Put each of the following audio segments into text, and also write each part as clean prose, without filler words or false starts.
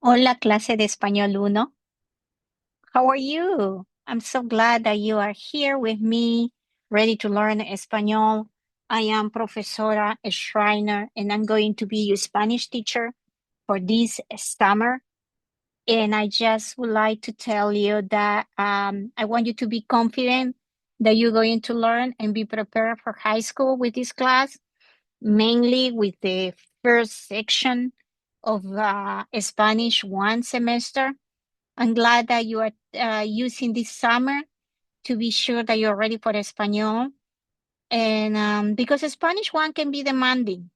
Hola, clase de español uno. How are you? I'm so glad that you are here with me, ready to learn Espanol. I am Profesora Schreiner, and I'm going to be your Spanish teacher for this summer. And I just would like to tell you that I want you to be confident that you're going to learn and be prepared for high school with this class, mainly with the first section of Spanish 1 semester. I'm glad that you are using this summer to be sure that you're ready for Espanol. And because Spanish 1 can be demanding,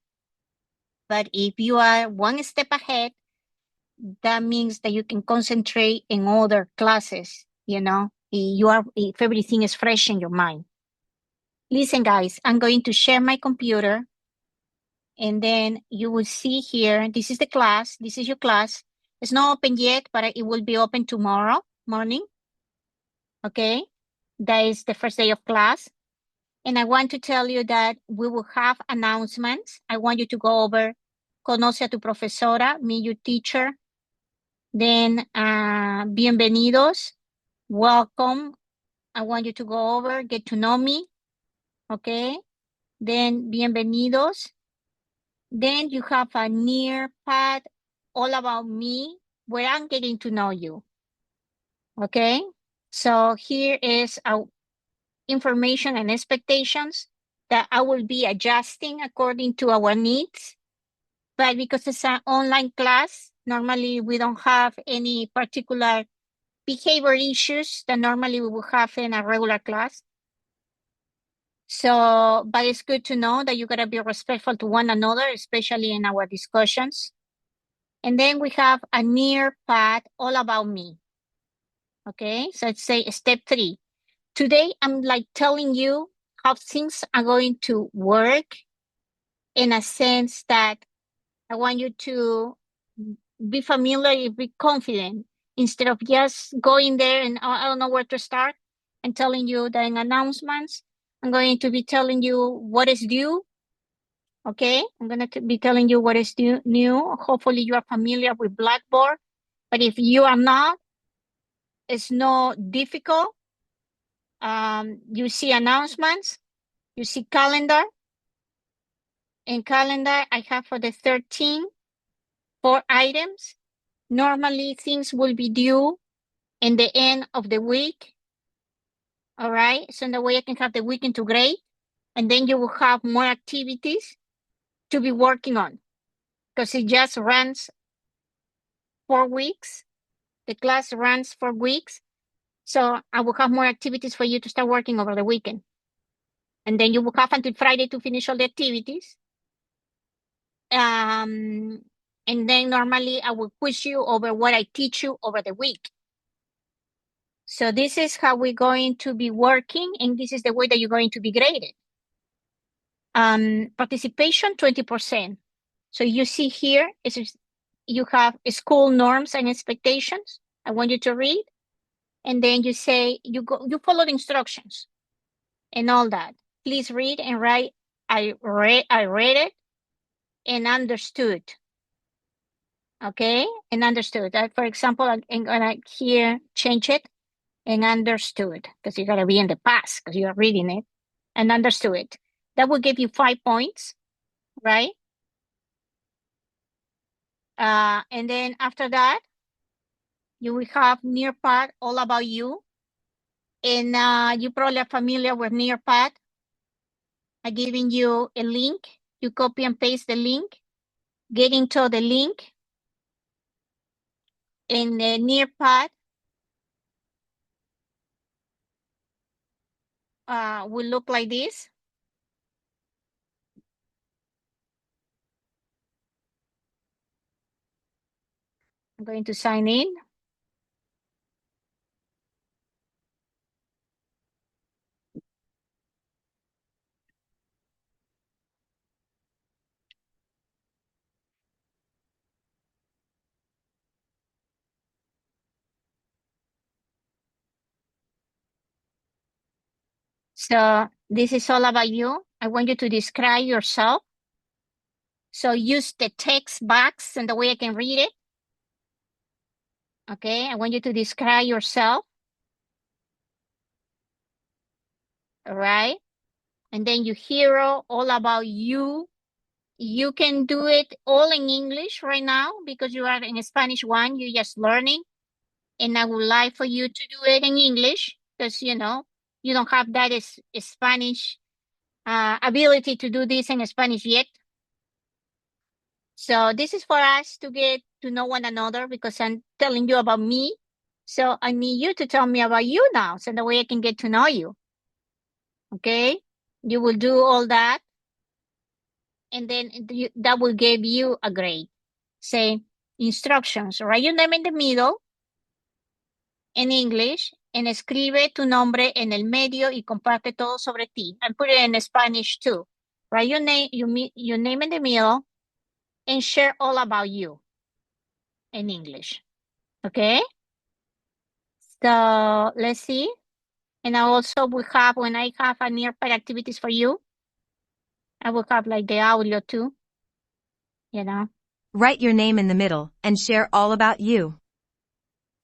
but if you are one step ahead, that means that you can concentrate in other classes, if everything is fresh in your mind. Listen, guys, I'm going to share my computer, and then you will see here, this is the class, this is your class. It's not open yet, but it will be open tomorrow morning. Okay, that is the first day of class. And I want to tell you that we will have announcements. I want you to go over Conoce a tu profesora, meet your teacher. Then bienvenidos, welcome. I want you to go over, get to know me. Okay, then bienvenidos. Then you have a near pad, all about me, where I'm getting to know you. Okay, so here is our information and expectations that I will be adjusting according to our needs. But because it's an online class, normally we don't have any particular behavior issues that normally we would have in a regular class. So, but it's good to know that you gotta be respectful to one another, especially in our discussions. And then we have a near path all about me. Okay, so let's say step 3. Today, I'm like telling you how things are going to work in a sense that I want you to be familiar and be confident instead of just going there and I don't know where to start and telling you that in announcements, I'm going to be telling you what is due. Okay, I'm going to be telling you what is new. Hopefully, you are familiar with Blackboard, but if you are not, it's not difficult. You see announcements, you see calendar. In calendar, I have for the 13, 4 items. Normally, things will be due in the end of the week. All right, so in the way I can have the weekend to grade, and then you will have more activities to be working on because it just runs 4 weeks. The class runs 4 weeks. So I will have more activities for you to start working over the weekend. And then you will have until Friday to finish all the activities. And then normally I will quiz you over what I teach you over the week. So this is how we're going to be working, and this is the way that you're going to be graded. Participation, 20%. So you see here, you have school norms and expectations. I want you to read. And then you say, you follow the instructions and all that. Please read and write, I read it and understood. Okay, and understood. For example, I'm gonna here change it and understood, because you gotta be in the past because you are reading it, and understood. That will give you 5 points, right? And then after that, you will have Nearpad, all about you. And you probably are familiar with Nearpad. I'm giving you a link. You copy and paste the link, get into the link, and the Nearpad will look like this. I'm going to sign in. So this is all about you. I want you to describe yourself. So use the text box and the way I can read it. Okay, I want you to describe yourself. All right. And then you hero, all about you. You can do it all in English right now because you are in Spanish 1, you're just learning. And I would like for you to do it in English because, you don't have that Spanish ability to do this in Spanish yet. So this is for us to get to know one another because I'm telling you about me. So I need you to tell me about you now so that way I can get to know you. Okay? You will do all that and then that will give you a grade. Say instructions. Write your name in the middle en English and escribe tu nombre en el medio y comparte todo sobre ti. And put it in Spanish too. Write your name, your name in the middle and share all about you in English. Okay? So let's see. And I also will have, when I have a nearby activities for you, I will have like the audio too, Write your name in the middle and share all about you.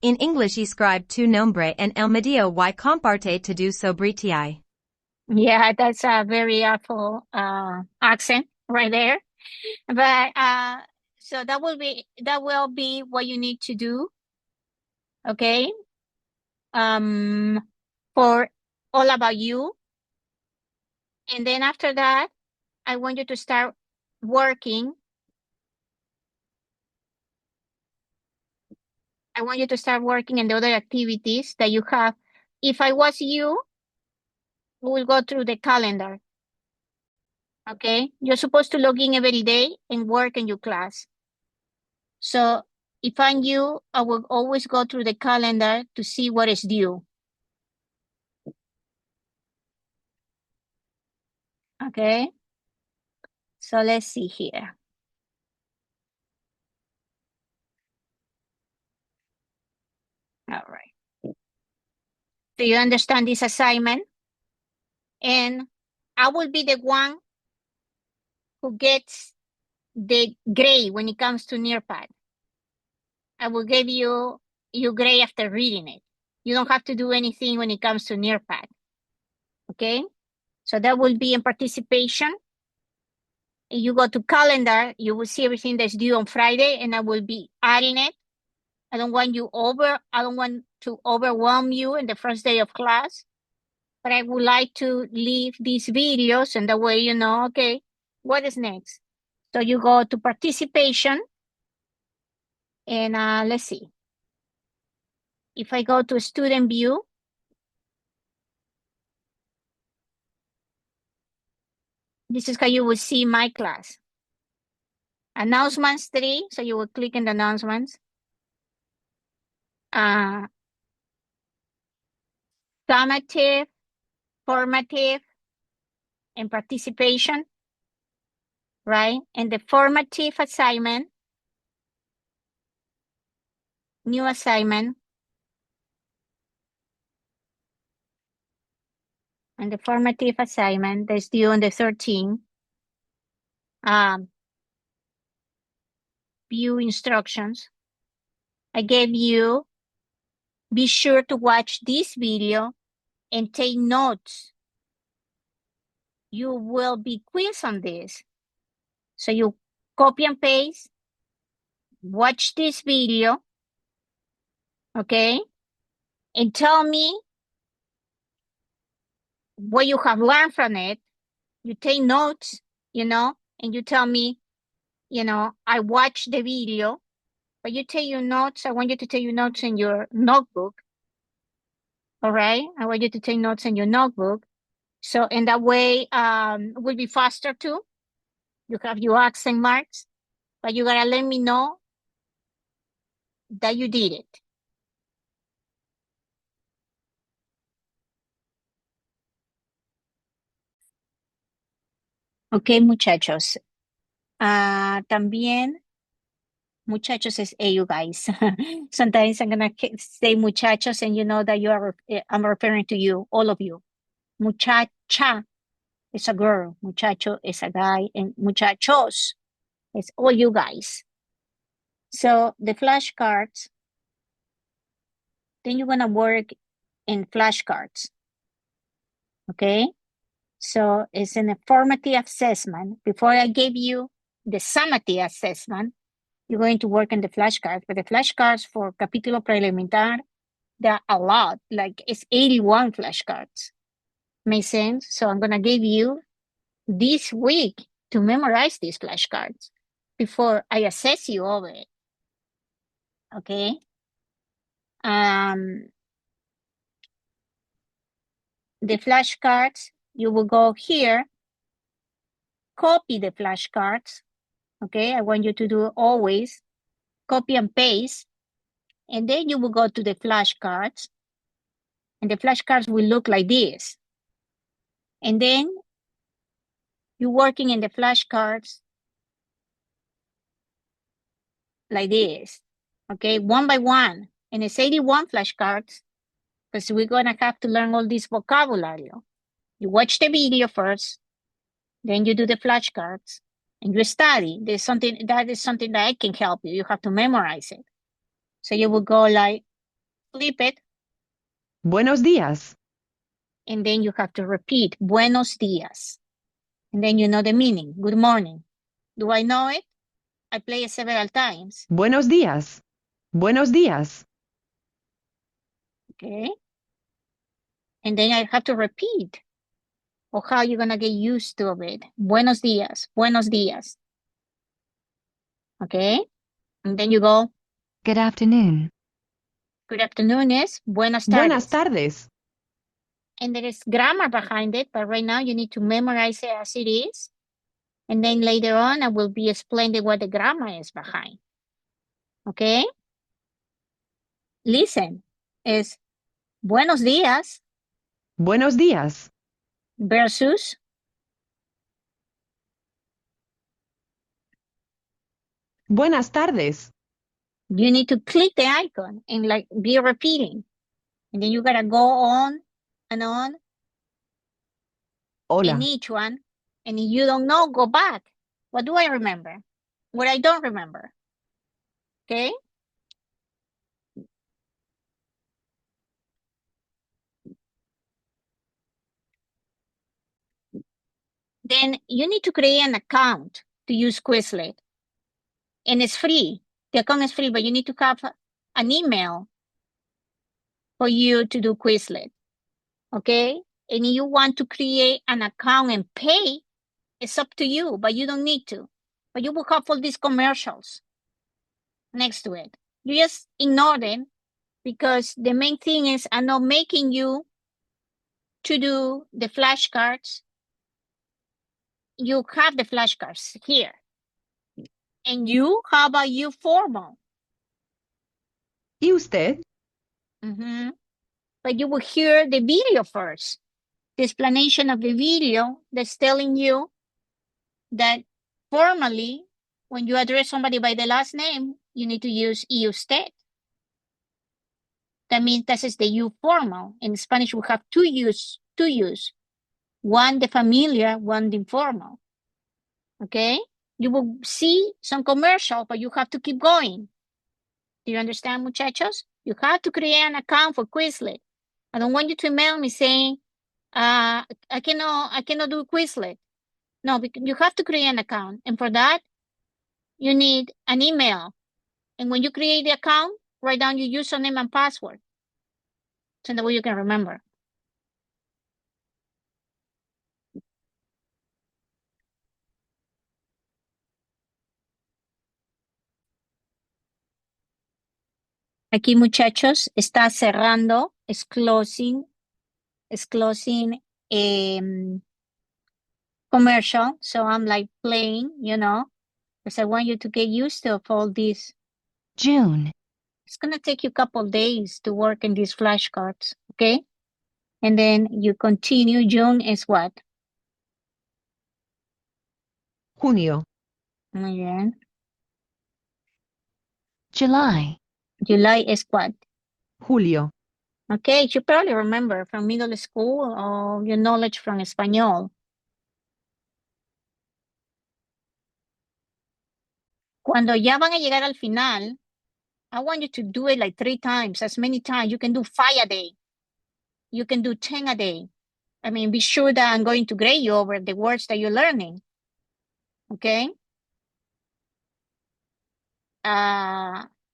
In English, escribe tu nombre en el medio y comparte todo sobre ti. Yeah, that's a very awful accent right there. But so that will be what you need to do. Okay. For all about you. And then after that, I want you to start working. I want you to start working in the other activities that you have. If I was you, we will go through the calendar. Okay. You're supposed to log in every day and work in your class. So if I'm you, I will always go through the calendar to see what is due. Okay. So let's see here. All right. Do you understand this assignment? And I will be the one who gets the grade when it comes to Nearpad. I will give you your grade after reading it. You don't have to do anything when it comes to Nearpad. Okay? So that will be in participation. If you go to calendar, you will see everything that's due on Friday, and I will be adding it. I don't want to overwhelm you in the first day of class, but I would like to leave these videos and that way you know, okay, what is next? So you go to participation and let's see. If I go to student view, this is how you will see my class. Announcements 3, so you will click in the announcements. Summative, formative, and participation, right? And the formative assignment, new assignment, and the formative assignment that's due on the 13th. View instructions. I gave you, be sure to watch this video and take notes. You will be quiz on this. So you copy and paste, watch this video, okay? And tell me what you have learned from it. You take notes, and you tell me, I watched the video, but you take your notes. I want you to take your notes in your notebook. All right? I want you to take notes in your notebook. So in that way, it will be faster too. You have your accent marks, but you gotta let me know that you did it. Okay, muchachos. También, muchachos is you guys. Sometimes I'm gonna say muchachos, and you know that I'm referring to you, all of you. Muchacha is a girl, muchacho is a guy, and muchachos is all you guys. So the flashcards then you're gonna work in flashcards, okay? So it's an formative assessment. Before I gave you the summative assessment, you're going to work on the flashcards, but the flashcards for capítulo preliminar, there are a lot, like it's 81 flashcards. Make sense? So I'm gonna give you this week to memorize these flashcards before I assess you over it, okay? The flashcards, you will go here, copy the flashcards, okay? I want you to do always copy and paste, and then you will go to the flashcards, and the flashcards will look like this. And then you're working in the flashcards like this, okay? One by one, and it's 81 flashcards, because we're gonna have to learn all this vocabulary. You watch the video first, then you do the flashcards, and you study. That is something that I can help you. You have to memorize it. So you will go like, flip it, Buenos días. and then you have to repeat, buenos días. And then you know the meaning, good morning. Do I know it? I play it several times, Buenos días. Buenos días. okay? And then I have to repeat, or how you're gonna get used to it. Buenos días, buenos días. Okay? And then you go, Good afternoon. good afternoon is buenas tardes. Buenas tardes. And there is grammar behind it, but right now you need to memorize it as it is. And then later on, I will be explaining what the grammar is behind. Okay? Listen, is buenos días Buenos días. versus Buenas tardes. you need to click the icon and like be repeating. And then you gotta go on and on Hola. in each one. And if you don't know, go back. What do I remember? What I don't remember. Okay? Then you need to create an account to use Quizlet. And it's free. The account is free, but you need to have an email for you to do Quizlet. Okay? And you want to create an account and pay, it's up to you, but you don't need to. But you will have all these commercials next to it. You just ignore them because the main thing is I'm not making you to do the flashcards. You have the flashcards here. And you, how about you formal? ¿Y usted? Mm-hmm. But you will hear the video first. The explanation of the video that's telling you that formally, when you address somebody by the last name, you need to use y usted. That means that is the you formal. In Spanish, we have two use. One the familiar, one the informal. Okay? You will see some commercial, but you have to keep going. Do you understand, muchachos? You have to create an account for Quizlet. I don't want you to email me saying, I cannot do Quizlet. No, because you have to create an account. And for that, you need an email. And when you create the account, write down your username and password. So that way you can remember. Aquí, muchachos, está cerrando, es closing commercial. So I'm like playing, because I want you to get used to all this. June. It's going to take you a couple of days to work in these flashcards, okay? And then you continue. June is what? Junio. Muy bien. July. July is what? Julio. Okay, you probably remember from middle school or your knowledge from español. Cuando ya van a llegar al final, I want you to do it like 3 times, as many times. You can do 5 a day. You can do 10 a day. I mean, be sure that I'm going to grade you over the words that you're learning. Okay?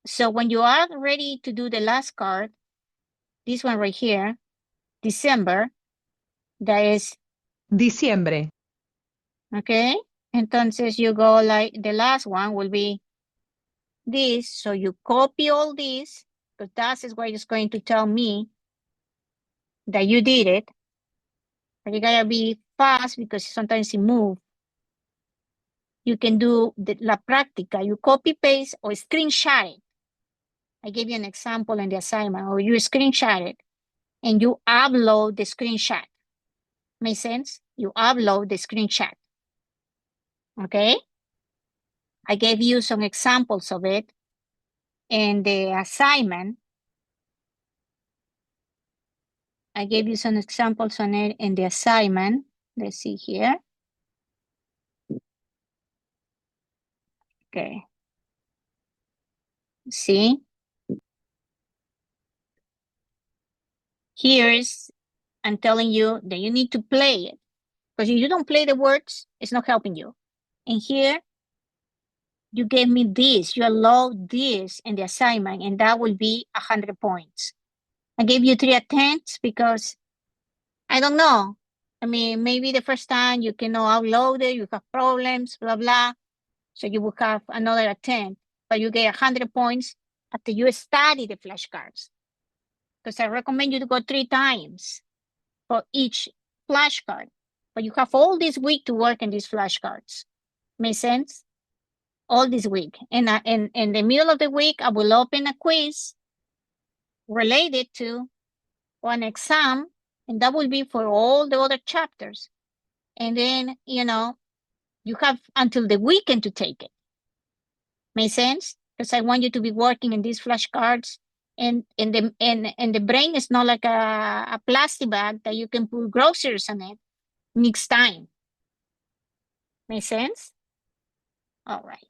So when you are ready to do the last card, this one right here, December, that is, Diciembre. okay? Entonces you go like, the last one will be this. So you copy all this, because that is what it's going to tell me that you did it. But you gotta be fast because sometimes you move. You can do la práctica. You copy paste or screenshot it. I gave you an example in the assignment, or you screenshot it and you upload the screenshot. Make sense? You upload the screenshot. Okay? I gave you some examples of it in the assignment. I gave you some examples on it in the assignment. Let's see here. Okay. See? Here's, I'm telling you that you need to play it. Because if you don't play the words, it's not helping you. And here, you gave me this. You allowed this in the assignment, and that will be 100 points. I gave you 3 attempts because I don't know. I mean, maybe the first time you cannot upload it, you have problems, blah, blah. So you will have another attempt, but you get 100 points after you study the flashcards. Because I recommend you to go 3 times for each flashcard. But you have all this week to work in these flashcards. Make sense? All this week. And in the middle of the week, I will open a quiz related to one exam, and that will be for all the other chapters. And then, you know, you have until the weekend to take it. Make sense? Because I want you to be working in these flashcards, and the brain is not like a plastic bag that you can put groceries on it. Next time. Make sense? All right.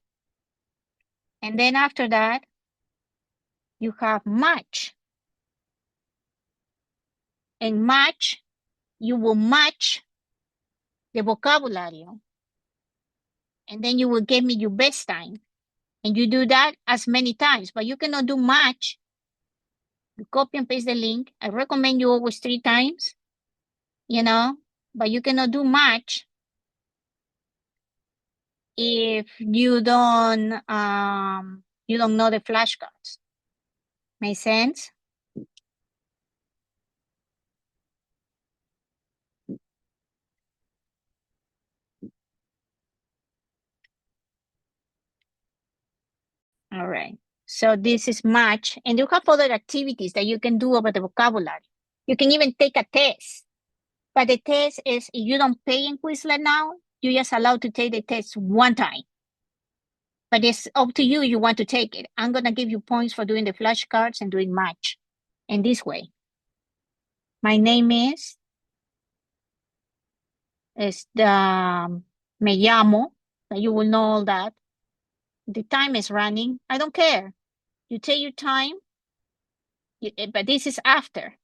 And then after that, you have match. In match, you will match the vocabulary. And then you will give me your best time. And you do that as many times, but you cannot do match. You copy and paste the link. I recommend you always 3 times, you know, but you cannot do match if you don't know the flashcards. Make sense? All right. So this is match, and you have other activities that you can do over the vocabulary. You can even take a test, but the test is, if you don't pay in Quizlet now, you're just allowed to take the test 1 time. But it's up to you. You want to take it. I'm going to give you points for doing the flashcards and doing match in this way. My name is Me llamo. You will know all that. The time is running. I don't care. You take your time. But this is after.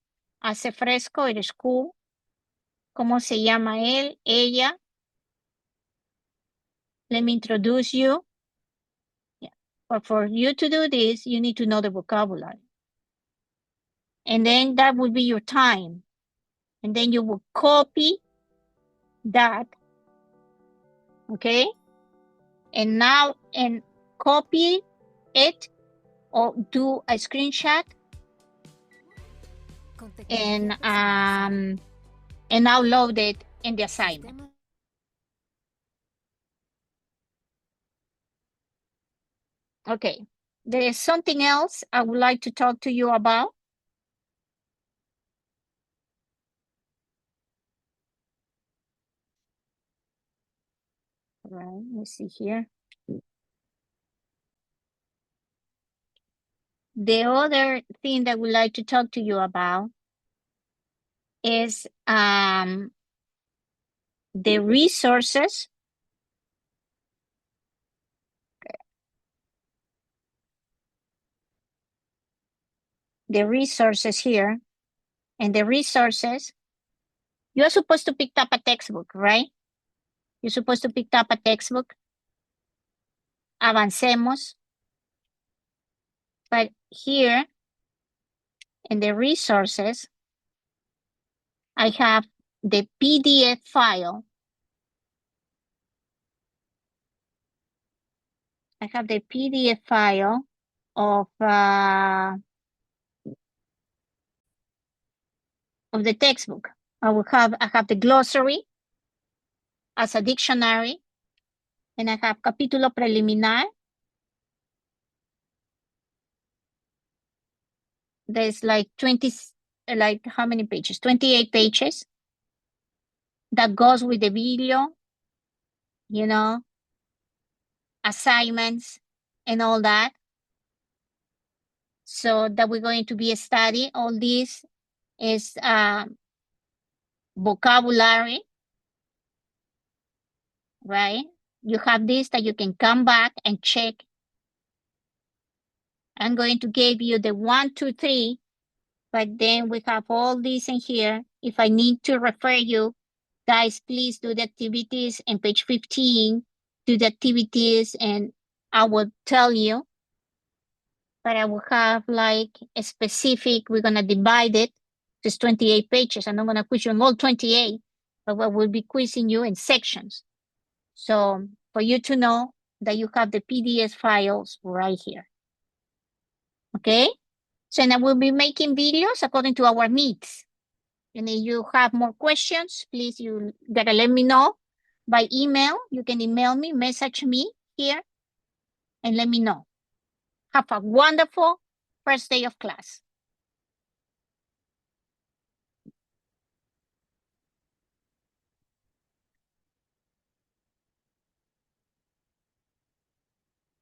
Hace fresco, eres cool. ¿Cómo se llama él? Ella. Let me introduce you. Yeah. But for you to do this, you need to know the vocabulary. And then that will be your time. And then you will copy that. Okay? And now, and copy it or do a screenshot and upload it in the assignment. Okay. There is something else I would like to talk to you about. All right, let's see here. The other thing that I would like to talk to you about is the resources the resources here. And the resources, you are supposed to pick up a textbook, right? You're supposed to pick up a textbook. Avancemos. But here in the resources, I have the PDF file. I have the PDF file of the textbook. I have the glossary as a dictionary, and I have capítulo preliminar. There's like 20, like how many pages? 28 pages. That goes with the video, you know, assignments and all that. So that we're going to be studying. All this is vocabulary, right? You have this that you can come back and check. I'm going to give you the 1, 2, 3, but then we have all this in here. If I need to refer you, guys, please do the activities in page 15, do the activities, and I will tell you. But I will have like a specific, we're going to divide it. It's 28 pages. I'm not going to quiz you on all 28, but we will be quizzing you in sections. So for you to know that you have the PDF files right here. Okay? So then I will be making videos according to our needs. And if you have more questions, please, you gotta let me know by email. You can email me, message me here, and let me know. Have a wonderful first day of class.